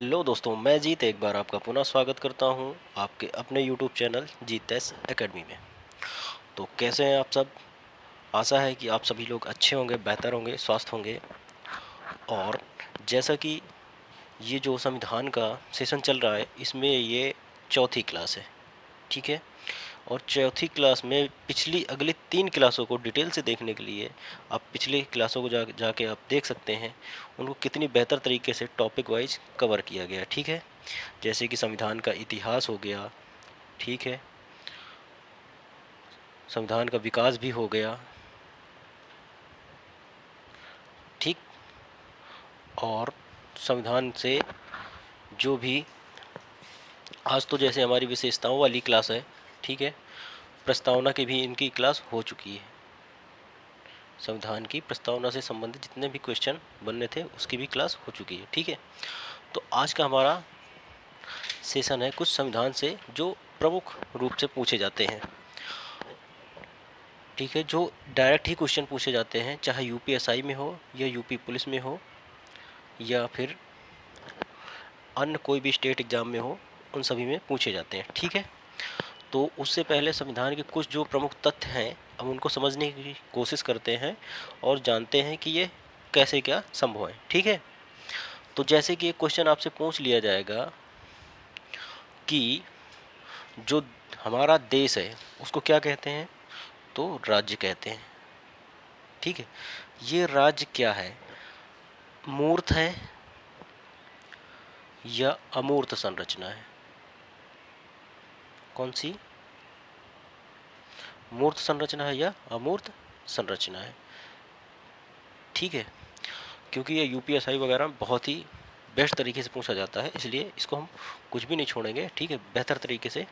Hello दोस्तों, मैं जीत एक बार आपका पुनः स्वागत करता हूं आपके अपने यूट्यूब चैनल जीतेस एकेडमी में। तो कैसे हैं आप सब? आशा है कि आप सभी लोग अच्छे होंगे, बेहतर होंगे, स्वस्थ होंगे। और जैसा कि ये जो संविधान का सेशन चल रहा है, इसमें ये चौथी क्लास है, ठीक है। और चौथी क्लास में पिछली अगली 3 क्लासों को डिटेल से देखने के लिए आप पिछली क्लासों को जाके आप देख सकते हैं उनको कितनी बेहतर तरीके से टॉपिक वाइज कवर किया गया, ठीक है। जैसे कि संविधान का इतिहास हो गया, ठीक है, संविधान का विकास भी हो गया, ठीक। और संविधान से जो भी आज तो जैसे हमारी विशेषताओं वाली क्लास है, ठीक है, प्रस्तावना की भी इनकी क्लास हो चुकी है। संविधान की प्रस्तावना से संबंधित जितने भी क्वेश्चन बनने थे उसकी भी क्लास हो चुकी है, ठीक है। तो आज का हमारा सेशन है कुछ संविधान से जो प्रमुख रूप से पूछे जाते हैं, ठीक है, जो डायरेक्ट ही क्वेश्चन पूछे जाते हैं, चाहे यूपीएसआई में हो या यूपी पुलिस में हो या फिर अन्य कोई भी स्टेट एग्जाम में हो, उन सभी में पूछे जाते हैं, ठीक है। तो उससे पहले संविधान के कुछ जो प्रमुख तथ्य हैं हम उनको समझने की कोशिश करते हैं और जानते हैं कि ये कैसे क्या संभव है, ठीक है। तो जैसे कि एक क्वेश्चन आपसे पूछ लिया जाएगा कि जो हमारा देश है उसको क्या कहते हैं, तो राज्य कहते हैं, ठीक है। ये राज्य क्या है, मूर्त है या अमूर्त संरचना है? कौन सी, मूर्त संरचना है या अमूर्त संरचना है, ठीक है। क्योंकि ये यूपीएसआई वगैरह बहुत ही बेस्ट तरीके से पूछा जाता है, इसलिए इसको हम कुछ भी नहीं छोड़ेंगे, ठीक है, बेहतर तरीके से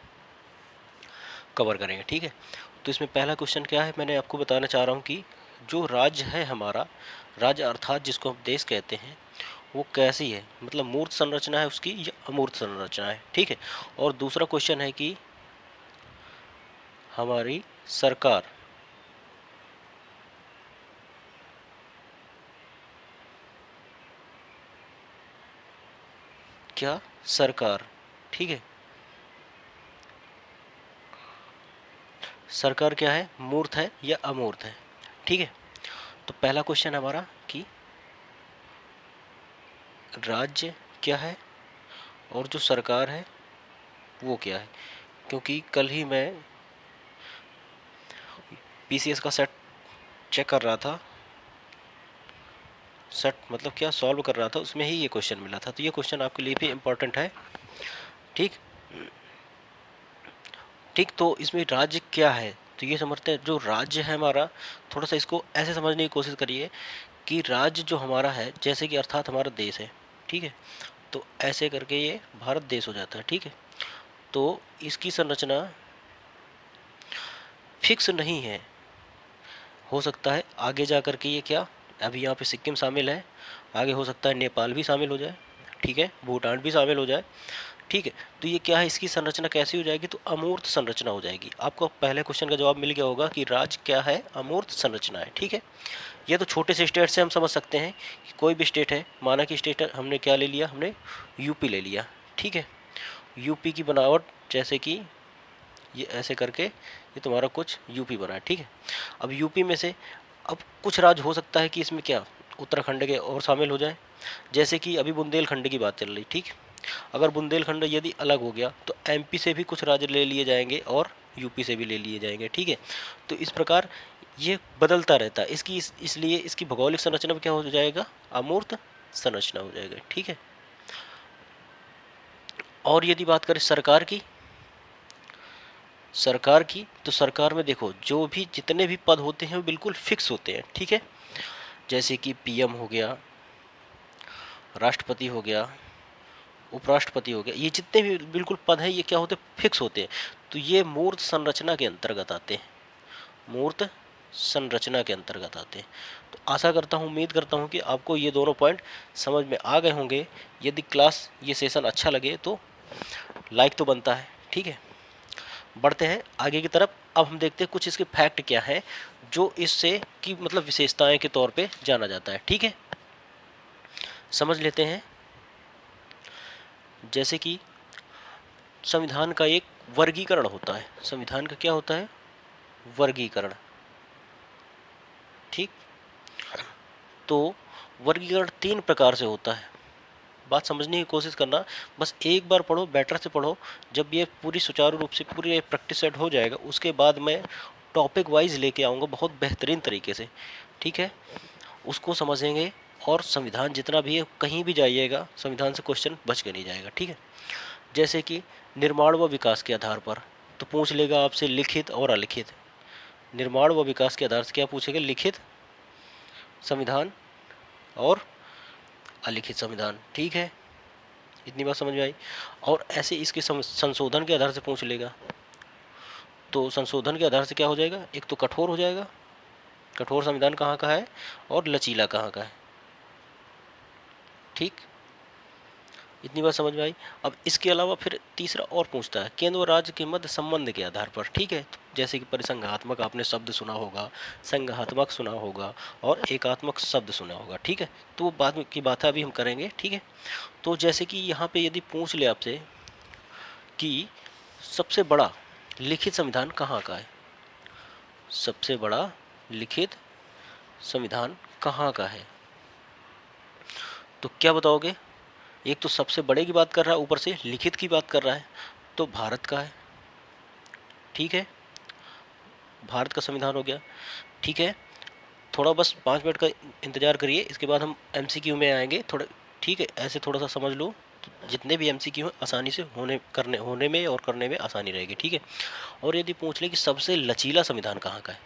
कवर करेंगे, ठीक है। तो इसमें पहला क्वेश्चन क्या है, मैंने आपको बताना चाह रहा हूँ कि जो राज्य है हमारा, राज्य अर्थात जिसको हम देश कहते हैं, वो कैसी है, मतलब मूर्त संरचना है उसकी या अमूर्त संरचना है, ठीक है। और दूसरा क्वेश्चन है कि हमारी सरकार क्या, सरकार, ठीक है, सरकार क्या है, मूर्त है या अमूर्त है, ठीक है। तो पहला क्वेश्चन हमारा कि राज्य क्या है और जो सरकार है वो क्या है। क्योंकि कल ही मैं पीसीएस का सेट चेक कर रहा था, सेट मतलब क्या सॉल्व कर रहा था, उसमें ही ये क्वेश्चन मिला था, तो ये क्वेश्चन आपके लिए भी इम्पोर्टेंट है, ठीक। ठीक, तो इसमें राज्य क्या है, तो ये समझते हैं जो राज्य है हमारा, थोड़ा सा इसको ऐसे समझने की कोशिश करिए कि राज्य जो हमारा है जैसे कि अर्थात हमारा देश है, ठीक है। तो ऐसे करके ये भारत देश हो जाता है, ठीक है। तो इसकी संरचना फिक्स नहीं है, हो सकता है आगे जा कर के ये क्या, अभी यहाँ पे सिक्किम शामिल है, आगे हो सकता है नेपाल भी शामिल हो जाए, ठीक है, भूटान भी शामिल हो जाए, ठीक है। तो ये क्या है, इसकी संरचना कैसी हो जाएगी, तो अमूर्त संरचना हो जाएगी। आपको पहले क्वेश्चन का जवाब मिल गया होगा कि राज्य क्या है, अमूर्त संरचना है, ठीक है। ये तो छोटे से स्टेट से हम समझ सकते हैं कि कोई भी स्टेट है, माना कि स्टेट हमने क्या ले लिया, हमने यूपी ले लिया, ठीक है। यूपी की बनावट जैसे कि ये ऐसे करके ये तुम्हारा कुछ यूपी बना है, ठीक है। अब यूपी में से अब कुछ राज्य हो सकता है कि इसमें क्या उत्तराखंड के और शामिल हो जाए, जैसे कि अभी बुंदेलखंड की बात चल रही, ठीक। अगर बुंदेलखंड यदि अलग हो गया तो एमपी से भी कुछ राज्य ले लिए जाएंगे और यूपी से भी ले लिए जाएंगे, ठीक है। तो इस प्रकार ये बदलता रहता है, इसकी इसलिए इसकी भौगोलिक संरचना में क्या हो जाएगा, अमूर्त संरचना हो जाएगा, ठीक है। और यदि बात करें सरकार की, सरकार की तो सरकार में देखो जो भी जितने भी पद होते हैं वो बिल्कुल फिक्स होते हैं, ठीक है। जैसे कि पीएम हो गया, राष्ट्रपति हो गया, उपराष्ट्रपति हो गया, ये जितने भी बिल्कुल पद हैं ये क्या होते हैं, फिक्स होते हैं। तो ये मूर्त संरचना के अंतर्गत आते हैं, मूर्त संरचना के अंतर्गत आते हैं। तो आशा करता हूँ, उम्मीद करता हूँ कि आपको ये दोनों पॉइंट समझ में आ गए होंगे। यदि क्लास ये सेशन अच्छा लगे तो लाइक तो बनता है, ठीक है। बढ़ते हैं आगे की तरफ। अब हम देखते हैं कुछ इसके फैक्ट क्या है जो इससे की मतलब विशेषताएं के तौर पे जाना जाता है, ठीक है। समझ लेते हैं जैसे कि संविधान का एक वर्गीकरण होता है। संविधान का क्या होता है? वर्गीकरण। ठीक, तो वर्गीकरण 3 प्रकार से होता है। बात समझने की कोशिश करना, बस एक बार पढ़ो, बेटर से पढ़ो। जब ये पूरी सुचारू रूप से पूरी प्रैक्टिस सेट हो जाएगा, उसके बाद मैं टॉपिक वाइज लेके आऊँगा बहुत बेहतरीन तरीके से। ठीक है, उसको समझेंगे। और संविधान जितना भी है, कहीं भी जाइएगा संविधान से क्वेश्चन बच के नहीं जाएगा। ठीक है, जैसे कि निर्माण व विकास के आधार पर, तो पूछ लेगा आपसे लिखित और अलिखित। निर्माण व विकास के आधार से क्या पूछेगा? लिखित संविधान और अलिखित संविधान। ठीक है, इतनी बात समझ में आई। और ऐसे इसके संशोधन के आधार से पूछ लेगा, तो संशोधन के आधार से क्या हो जाएगा? एक तो कठोर हो जाएगा, कठोर संविधान कहाँ का है, और लचीला कहाँ का है। ठीक, इतनी बात समझ में आई। अब इसके अलावा फिर तीसरा और पूछता है, केंद्र और राज्य के मध्य संबंध के आधार पर। ठीक है, जैसे कि परिसंघात्मक आपने शब्द सुना होगा, संघात्मक सुना होगा, और एकात्मक शब्द सुना होगा। ठीक है, तो वो बाद में की बात है, अभी हम करेंगे। ठीक है, तो जैसे कि यहाँ पे यदि पूछ ले आपसे कि सबसे बड़ा लिखित संविधान कहाँ का है, सबसे बड़ा लिखित संविधान कहाँ का है, तो क्या बताओगे? एक तो सबसे बड़े की बात कर रहा है, ऊपर से लिखित की बात कर रहा है, तो भारत का है। ठीक है, भारत का संविधान हो गया। ठीक है, थोड़ा बस 5 मिनट का इंतजार करिए, इसके बाद हम एमसीक्यू में आएंगे थोड़ा। ठीक है, ऐसे थोड़ा सा समझ लो, तो जितने भी एमसीक्यू हैं आसानी से होने में और करने में आसानी रहेगी। ठीक है, और यदि पूछ ले कि सबसे लचीला संविधान कहाँ का है,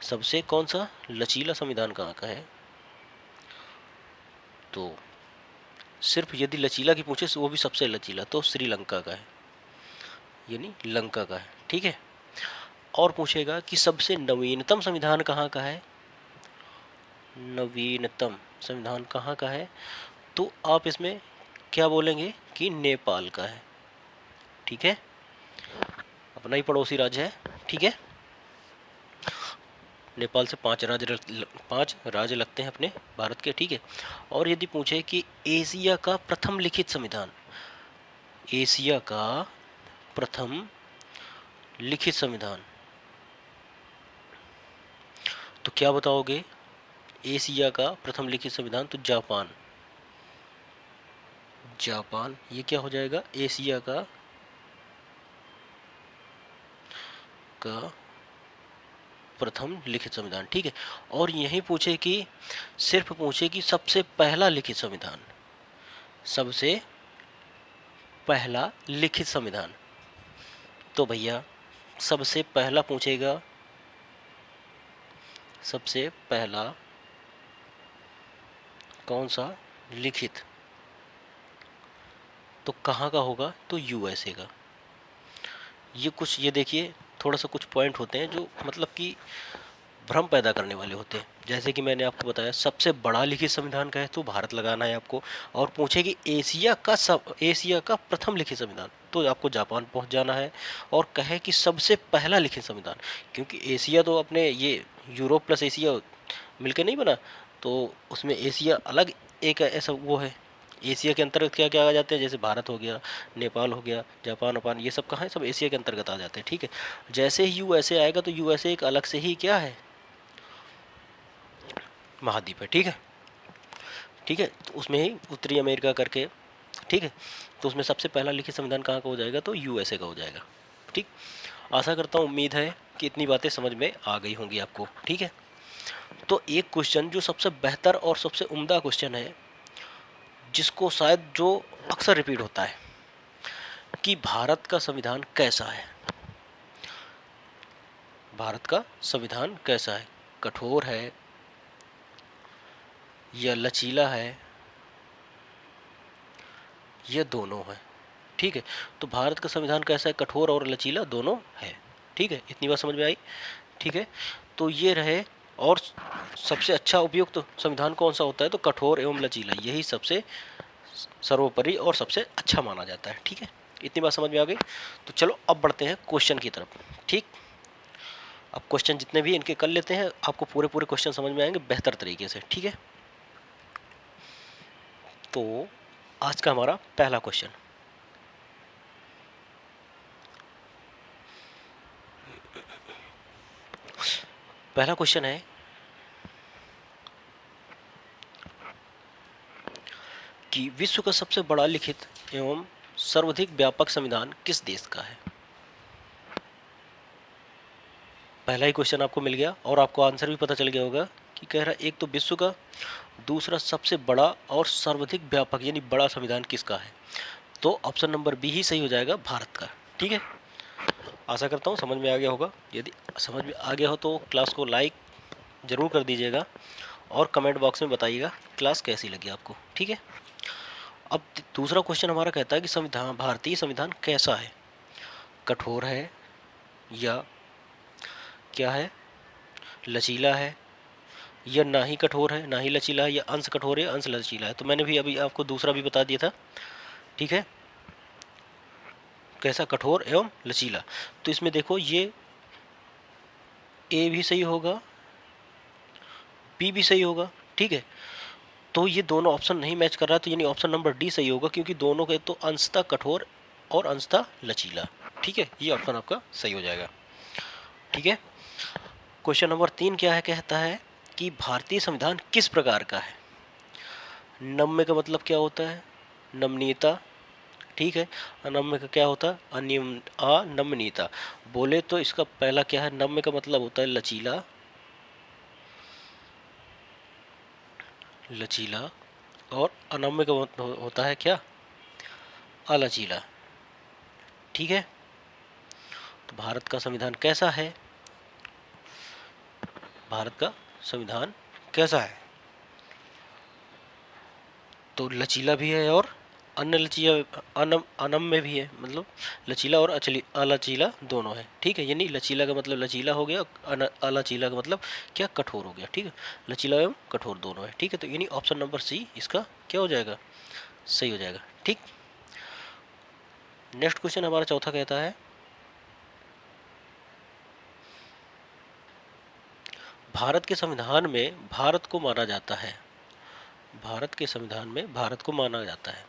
सबसे कौन सा लचीला संविधान कहाँ का है, तो सिर्फ यदि लचीला की पूछे, वो भी सबसे लचीला, तो श्रीलंका का है, यानी लंका का है। ठीक है, और पूछेगा कि सबसे नवीनतम संविधान कहाँ का है, नवीनतम संविधान कहाँ का है, तो आप इसमें क्या बोलेंगे कि नेपाल का है। ठीक है, अपना ही पड़ोसी राज्य है। ठीक है, नेपाल से 5 राज्य लगते हैं अपने भारत के। ठीक है, और यदि पूछे कि एशिया का प्रथम लिखित संविधान, एशिया का प्रथम लिखित संविधान, तो क्या बताओगे? एशिया का प्रथम लिखित संविधान, तो जापान, जापान ये क्या हो जाएगा? एशिया का प्रथम लिखित संविधान। ठीक है, और यही पूछे कि सिर्फ पूछे कि सबसे पहला लिखित संविधान, सबसे पहला लिखित संविधान, तो भैया सबसे पहला पूछेगा, सबसे पहला कौन सा लिखित, तो कहाँ का होगा? तो यूएसए का। ये कुछ, ये देखिए थोड़ा सा कुछ पॉइंट होते हैं जो मतलब कि भ्रम पैदा करने वाले होते हैं। जैसे कि मैंने आपको बताया सबसे बड़ा लिखित संविधान का है, तो भारत लगाना है आपको। और पूछे कि एशिया का प्रथम लिखित संविधान, तो आपको जापान पहुंच जाना है। और कहे कि सबसे पहला लिखित संविधान, क्योंकि एशिया तो अपने ये यूरोप प्लस एशिया मिलकर नहीं बना, तो उसमें एशिया अलग एक ऐसा वो है। एशिया के अंतर्गत क्या क्या आ जाते हैं, जैसे भारत हो गया, नेपाल हो गया, जापान अपान, ये सब कहाँ है? सब एशिया के अंतर्गत आ जाते हैं। ठीक है, जैसे ही यूएसए आएगा, तो यूएसए एक अलग से ही क्या है? महाद्वीप है। ठीक है, ठीक है, तो उसमें ही उत्तरी अमेरिका करके। ठीक है, तो उसमें सबसे पहला लिखित संविधान कहाँ का हो जाएगा? तो यूएसए का हो जाएगा। ठीक, आशा करता हूँ, उम्मीद है कि इतनी बातें समझ में आ गई होंगी आपको। ठीक है, तो एक क्वेश्चन जो सबसे बेहतर और सबसे उम्दा क्वेश्चन है, जिसको शायद जो अक्सर रिपीट होता है कि भारत का संविधान कैसा है, भारत का संविधान कैसा है, कठोर है या लचीला है, ये दोनों है। ठीक है, तो भारत का संविधान कैसा है? कठोर और लचीला दोनों है। ठीक है, इतनी बात समझ में आई। ठीक है, तो ये रहे। और सबसे अच्छा उपयुक्त तो संविधान कौन सा होता है? तो कठोर एवं लचीला, यही सबसे सर्वोपरि और सबसे अच्छा माना जाता है। ठीक है, इतनी बात समझ में आ गई। तो चलो अब बढ़ते हैं क्वेश्चन की तरफ। ठीक, अब क्वेश्चन जितने भी इनके कर लेते हैं, आपको पूरे पूरे क्वेश्चन समझ में आएंगे बेहतर तरीके से। ठीक है, तो आज का हमारा पहला क्वेश्चन, पहला क्वेश्चन है कि विश्व का सबसे बड़ा लिखित एवं सर्वाधिक व्यापक संविधान किस देश का है। पहला ही क्वेश्चन आपको मिल गया और आपको आंसर भी पता चल गया होगा कि कह रहा है एक तो विश्व का, दूसरा सबसे बड़ा और सर्वाधिक व्यापक यानी बड़ा संविधान किसका है। तो ऑप्शन नंबर बी ही सही हो जाएगा, भारत का। ठीक है, आशा करता हूँ समझ में आ गया होगा। यदि समझ में आ गया हो तो क्लास को लाइक ज़रूर कर दीजिएगा और कमेंट बॉक्स में बताइएगा क्लास कैसी लगी आपको। ठीक है, अब दूसरा क्वेश्चन हमारा कहता है कि संविधान, भारतीय संविधान कैसा है, कठोर है या क्या है, लचीला है या ना ही कठोर है ना ही लचीला है, या अंश कठोर है अंश लचीला है। तो मैंने भी अभी आपको दूसरा भी बता दिया था। ठीक है, कैसा, कठोर एवं लचीला। तो इसमें देखो ये ए भी सही होगा, बी भी सही होगा। ठीक है, तो ये दोनों ऑप्शन नहीं मैच कर रहा, तो यानी ऑप्शन नंबर डी सही होगा, क्योंकि दोनों के तो अंशतः कठोर और अंशतः लचीला। ठीक है, ये ऑप्शन आपका सही हो जाएगा। ठीक है, क्वेश्चन नंबर 3 क्या है, कहता है कि भारतीय संविधान किस प्रकार का है। नम्य का मतलब क्या होता है, नमनीयता। ठीक है, अनम्य का क्या होता है, अनमनीयता। बोले तो इसका पहला क्या है, नम्य का मतलब होता है लचीला, लचीला, और अनम्य का मतलब होता है क्या, अलचीला। ठीक है, तो भारत का संविधान कैसा है, भारत का संविधान कैसा है, तो लचीला भी है और अन्य लचीला, अनम्य भी है, मतलब लचीला और अलचीला दोनों है। ठीक है, यानी लचीला का मतलब लचीला हो गया, अलचीला का मतलब क्या, कठोर हो गया। ठीक है, लचीला एवं कठोर दोनों है। ठीक है, तो यानी ऑप्शन नंबर सी इसका क्या हो जाएगा, सही हो जाएगा। ठीक, नेक्स्ट क्वेश्चन हमारा चौथा कहता है भारत के संविधान में भारत को माना जाता है, भारत के संविधान में भारत को माना जाता है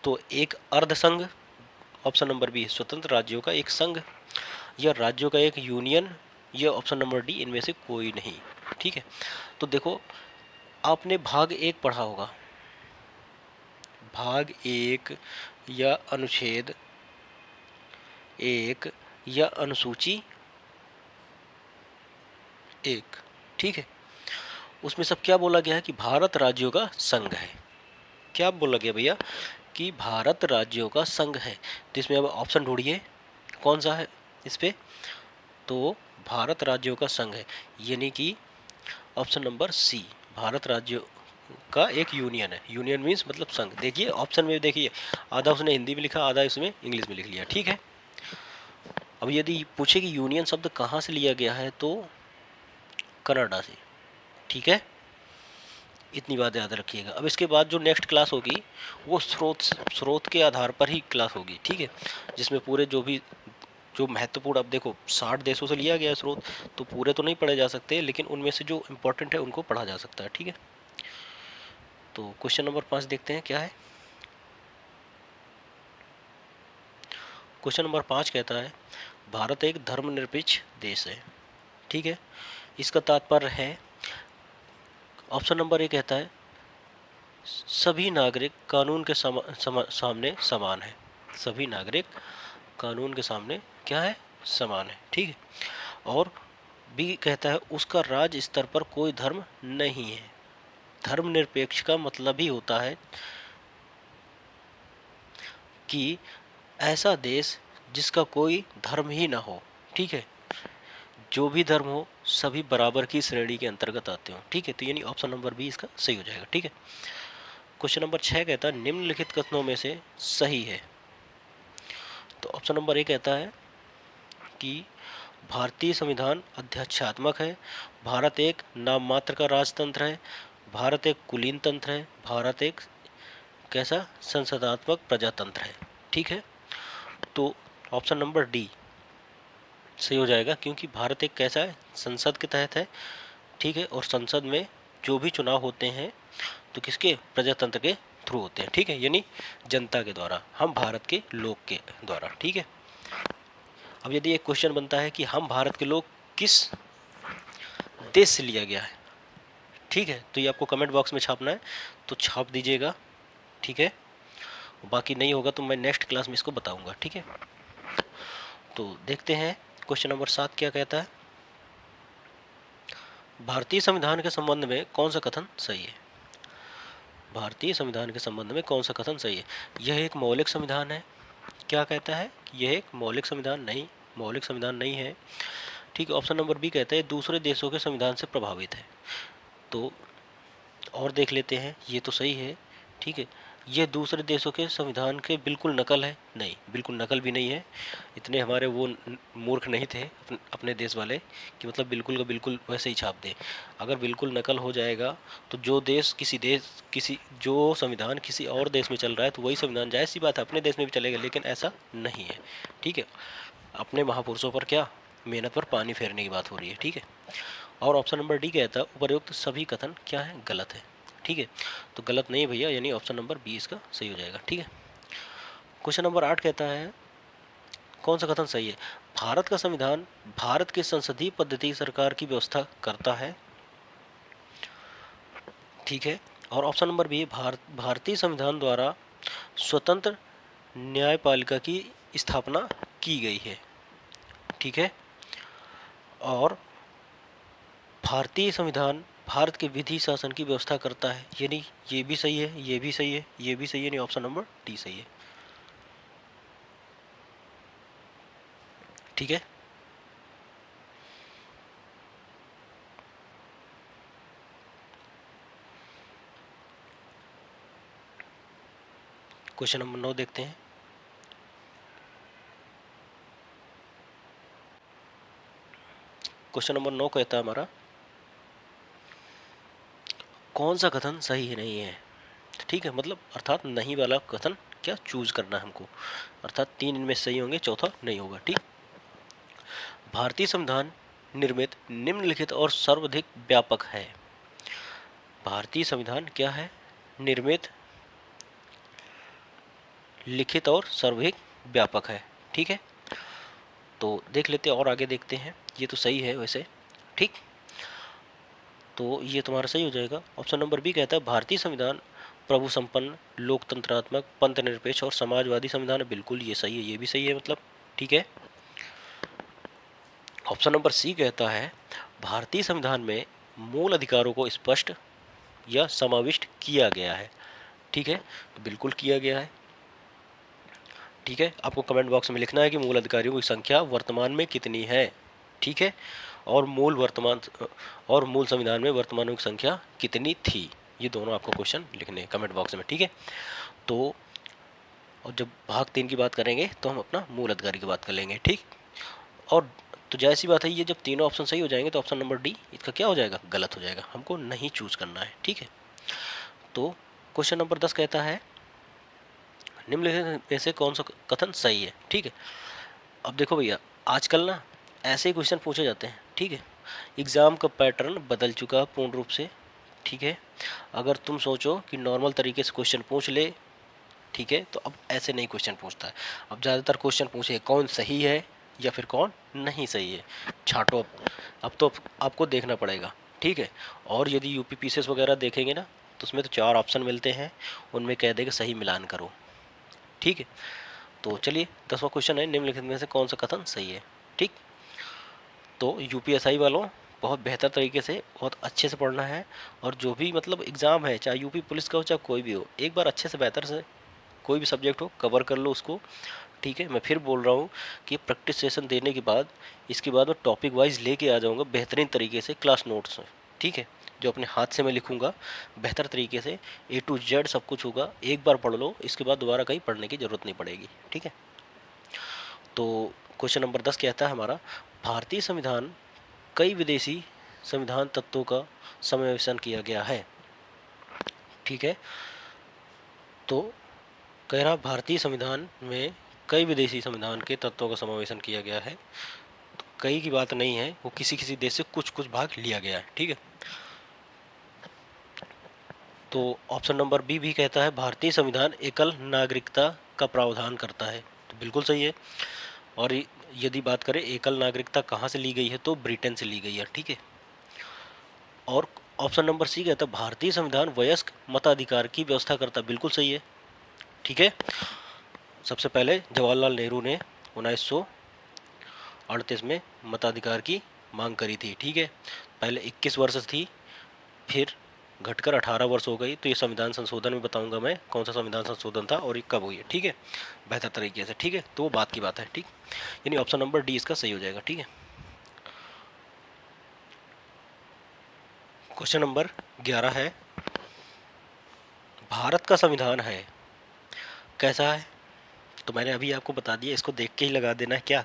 तो एक अर्ध संघ, ऑप्शन नंबर बी स्वतंत्र राज्यों का एक संघ, या राज्यों का एक यूनियन, या ऑप्शन नंबर डी इनमें से कोई नहीं। ठीक है, तो देखो आपने भाग 1 पढ़ा होगा, भाग 1 या अनुच्छेद 1 या अनुसूची 1। ठीक है, उसमें सब क्या बोला गया है कि भारत राज्यों का संघ है। क्या बोला गया भैया, कि भारत राज्यों का संघ है। तो इसमें अब ऑप्शन ढूंढिए कौन सा है इस पे, तो भारत राज्यों का संघ है, यानी कि ऑप्शन नंबर सी, भारत राज्यों का एक यूनियन है। यूनियन मीन्स मतलब संघ। देखिए ऑप्शन में देखिए, आधा उसने हिंदी में लिखा, आधा इसमें इंग्लिश में लिख लिया। ठीक है, अब यदि पूछे कि यूनियन शब्द कहाँ से लिया गया है, तो कनाडा से। ठीक है, इतनी बात याद रखिएगा। अब इसके बाद जो नेक्स्ट क्लास होगी वो स्रोत के आधार पर ही क्लास होगी। ठीक है, जिसमें पूरे जो भी जो महत्वपूर्ण, अब देखो 60 देशों से लिया गया है स्रोत, तो पूरे तो नहीं पढ़े जा सकते, लेकिन उनमें से जो इम्पोर्टेंट है उनको पढ़ा जा सकता है। ठीक है, तो क्वेश्चन नंबर 5 देखते हैं क्या है। क्वेश्चन नंबर 5 कहता है भारत एक धर्मनिरपेक्ष देश है। ठीक है, इसका तात्पर्य है, ऑप्शन नंबर ए कहता है सभी नागरिक कानून के सामने समान है, सभी नागरिक कानून के सामने क्या है, समान है। ठीक है, और बी कहता है उसका राज्य स्तर पर कोई धर्म नहीं है। धर्मनिरपेक्ष का मतलब ही होता है कि ऐसा देश जिसका कोई धर्म ही ना हो। ठीक है, जो भी धर्म हो सभी बराबर की श्रेणी के अंतर्गत आते हो। ठीक है, तो यानी ऑप्शन नंबर बी इसका सही हो जाएगा। ठीक है, क्वेश्चन नंबर 6 कहता है निम्नलिखित कथनों में से सही है। तो ऑप्शन नंबर ए कहता है कि भारतीय संविधान अध्यक्षात्मक है, भारत एक नाम मात्र का राजतंत्र है, भारत एक कुलीन तंत्र है, भारत एक कैसा संसदात्मक प्रजातंत्र है। ठीक है, तो ऑप्शन नंबर डी सही हो जाएगा, क्योंकि भारत एक कैसा है, संसद के तहत है। ठीक है, और संसद में जो भी चुनाव होते हैं तो किसके, प्रजातंत्र के थ्रू होते हैं। ठीक है, यानी जनता के द्वारा, हम भारत के लोग के द्वारा। ठीक है, अब यदि एक क्वेश्चन बनता है कि हम भारत के लोग किस देश से लिया गया है, ठीक है, तो ये आपको कमेंट बॉक्स में छापना है, तो छाप दीजिएगा, ठीक है। बाकी नहीं होगा तो मैं नेक्स्ट क्लास में इसको बताऊंगा, ठीक है। तो देखते हैं क्वेश्चन नंबर 7 क्या कहता है। भारतीय संविधान के संबंध में कौन सा कथन सही है। भारतीय संविधान के संबंध में कौन सा कथन सही है। यह एक मौलिक संविधान है। क्या कहता है, यह एक मौलिक संविधान नहीं, मौलिक संविधान नहीं है, ठीक है। ऑप्शन नंबर बी कहता है दूसरे देशों के संविधान से प्रभावित है। तो और देख लेते हैं, ये तो सही है, ठीक है। ये दूसरे देशों के संविधान के बिल्कुल नकल है, नहीं बिल्कुल नकल भी नहीं है। इतने हमारे वो मूर्ख नहीं थे अपने देश वाले कि मतलब बिल्कुल का बिल्कुल वैसे ही छाप दें। अगर बिल्कुल नकल हो जाएगा तो जो देश किसी जो संविधान किसी और देश में चल रहा है तो वही संविधान जायज़ सी बात है अपने देश में भी चलेगा, लेकिन ऐसा नहीं है, ठीक है। अपने महापुरुषों पर क्या मेहनत पर पानी फेरने की बात हो रही है, ठीक है। और ऑप्शन नंबर डी कहता है उपर्युक्त सभी कथन क्या है, गलत है, ठीक है। तो गलत नहीं है भैया, यानी ऑप्शन नंबर बी इसका सही हो जाएगा, ठीक है। क्वेश्चन नंबर 8 कहता है कौन सा कथन सही है। भारत का संविधान भारत की संसदीय पद्धति सरकार की व्यवस्था करता है, ठीक है। और ऑप्शन नंबर बी भारतीय संविधान द्वारा स्वतंत्र न्यायपालिका की स्थापना की गई है, ठीक है। और भारतीय संविधान भारत के विधि शासन की व्यवस्था करता है, यानी ये भी सही है, ये भी सही है, ये भी सही है, यानी ऑप्शन नंबर डी सही है, ठीक है। क्वेश्चन नंबर 9 देखते हैं। क्वेश्चन नंबर 9 कहता है हमारा कौन सा कथन सही नहीं है, ठीक है। मतलब अर्थात नहीं वाला कथन क्या चूज करना है हमको, अर्थात 3 इनमें सही होंगे, चौथा नहीं होगा, ठीक। भारतीय संविधान निर्मित निम्नलिखित और सर्वाधिक व्यापक है। भारतीय संविधान क्या है, निर्मित, लिखित और सर्वाधिक व्यापक है, ठीक है। तो देख लेते हैं और आगे देखते हैं, ये तो सही है वैसे, ठीक। तो ये तुम्हारा सही हो जाएगा। ऑप्शन नंबर बी कहता है भारतीय संविधान प्रभु संपन्न, लोकतंत्रात्मक, पंथ निरपेक्ष और समाजवादी संविधान है, बिल्कुल ये सही है, ये भी सही है, मतलब ठीक है। ऑप्शन नंबर सी कहता है भारतीय संविधान में मूल अधिकारों को स्पष्ट या समाविष्ट किया गया है, ठीक है। तो बिल्कुल किया गया है, ठीक है। आपको कमेंट बॉक्स में लिखना है कि मूल अधिकारियों की संख्या वर्तमान में कितनी है, ठीक है। और मूल संविधान में वर्तमानों की संख्या कितनी थी, ये दोनों आपको क्वेश्चन लिखने हैं कमेंट बॉक्स में, ठीक है। तो और जब भाग 3 की बात करेंगे तो हम अपना मूल अधिकारी की बात कर लेंगे, ठीक। और तो जैसी बात है, ये जब तीनों ऑप्शन सही हो जाएंगे तो ऑप्शन नंबर डी इसका क्या हो जाएगा, गलत हो जाएगा, हमको नहीं चूज करना है, ठीक है। तो क्वेश्चन नंबर 10 कहता है निम्नलिखित में से कौन सा कथन सही है, ठीक है। अब देखो भैया आजकल ना ऐसे ही क्वेश्चन पूछे जाते हैं, ठीक है। एग्ज़ाम का पैटर्न बदल चुका है पूर्ण रूप से, ठीक है। अगर तुम सोचो कि नॉर्मल तरीके से क्वेश्चन पूछ ले, ठीक है, तो अब ऐसे नहीं क्वेश्चन पूछता है। अब ज़्यादातर क्वेश्चन पूछे कौन सही है या फिर कौन नहीं सही है, छांटो। अब तो आपको देखना पड़ेगा, ठीक है। और यदि यूपी पीसीएस वगैरह देखेंगे ना तो उसमें तो 4 ऑप्शन मिलते हैं, उनमें कह देगा सही मिलान करो, ठीक है। तो चलिए 10वां क्वेश्चन है निम्नलिखित में से कौन सा कथन सही है, ठीक। तो यूपीएसआई वालों बहुत बेहतर तरीके से बहुत अच्छे से पढ़ना है, और जो भी मतलब एग्ज़ाम है चाहे यूपी पुलिस का हो चाहे कोई भी हो, एक बार अच्छे से बेहतर से कोई भी सब्जेक्ट हो कवर कर लो उसको, ठीक है। मैं फिर बोल रहा हूँ कि प्रैक्टिस सेशन देने के बाद इसके बाद मैं टॉपिक वाइज लेके आ जाऊँगा बेहतरीन तरीके से क्लास नोट्स में, ठीक है। जो अपने हाथ से मैं लिखूँगा बेहतर तरीके से A to Z सब कुछ होगा, एक बार पढ़ लो, इसके बाद दोबारा कहीं पढ़ने की ज़रूरत नहीं पड़ेगी, ठीक है। तो क्वेश्चन नंबर 10 कहता है हमारा भारतीय संविधान कई विदेशी संविधान तत्वों का समावेशन किया गया है, ठीक है। तो कह रहा भारतीय संविधान में कई विदेशी संविधान के तत्वों का समावेशन किया गया है, तो कई की बात नहीं है, वो किसी किसी देश से कुछ कुछ भाग लिया गया है, ठीक है। तो ऑप्शन नंबर बी भी कहता है भारतीय संविधान एकल नागरिकता का प्रावधान करता है, तो बिल्कुल सही है। और यदि बात करें एकल नागरिकता कहाँ से ली गई है, तो ब्रिटेन से ली गई है, ठीक है। और ऑप्शन नंबर सी कहता है भारतीय संविधान वयस्क मताधिकार की व्यवस्था करता, बिल्कुल सही है, ठीक है। सबसे पहले जवाहरलाल नेहरू ने 1938 में मताधिकार की मांग करी थी, ठीक है। पहले 21 वर्ष थी, फिर घटकर 18 वर्ष हो गई। तो ये संविधान संशोधन में बताऊंगा मैं कौन सा संविधान संशोधन था और ये कब हुई है, ठीक है, बेहतर तरीके से, ठीक है। तो वो बात की बात है, ठीक। यानी ऑप्शन नंबर डी इसका सही हो जाएगा, ठीक है। क्वेश्चन नंबर 11 है, भारत का संविधान है कैसा है? तो मैंने अभी आपको बता दिया, इसको देख के ही लगा देना है क्या,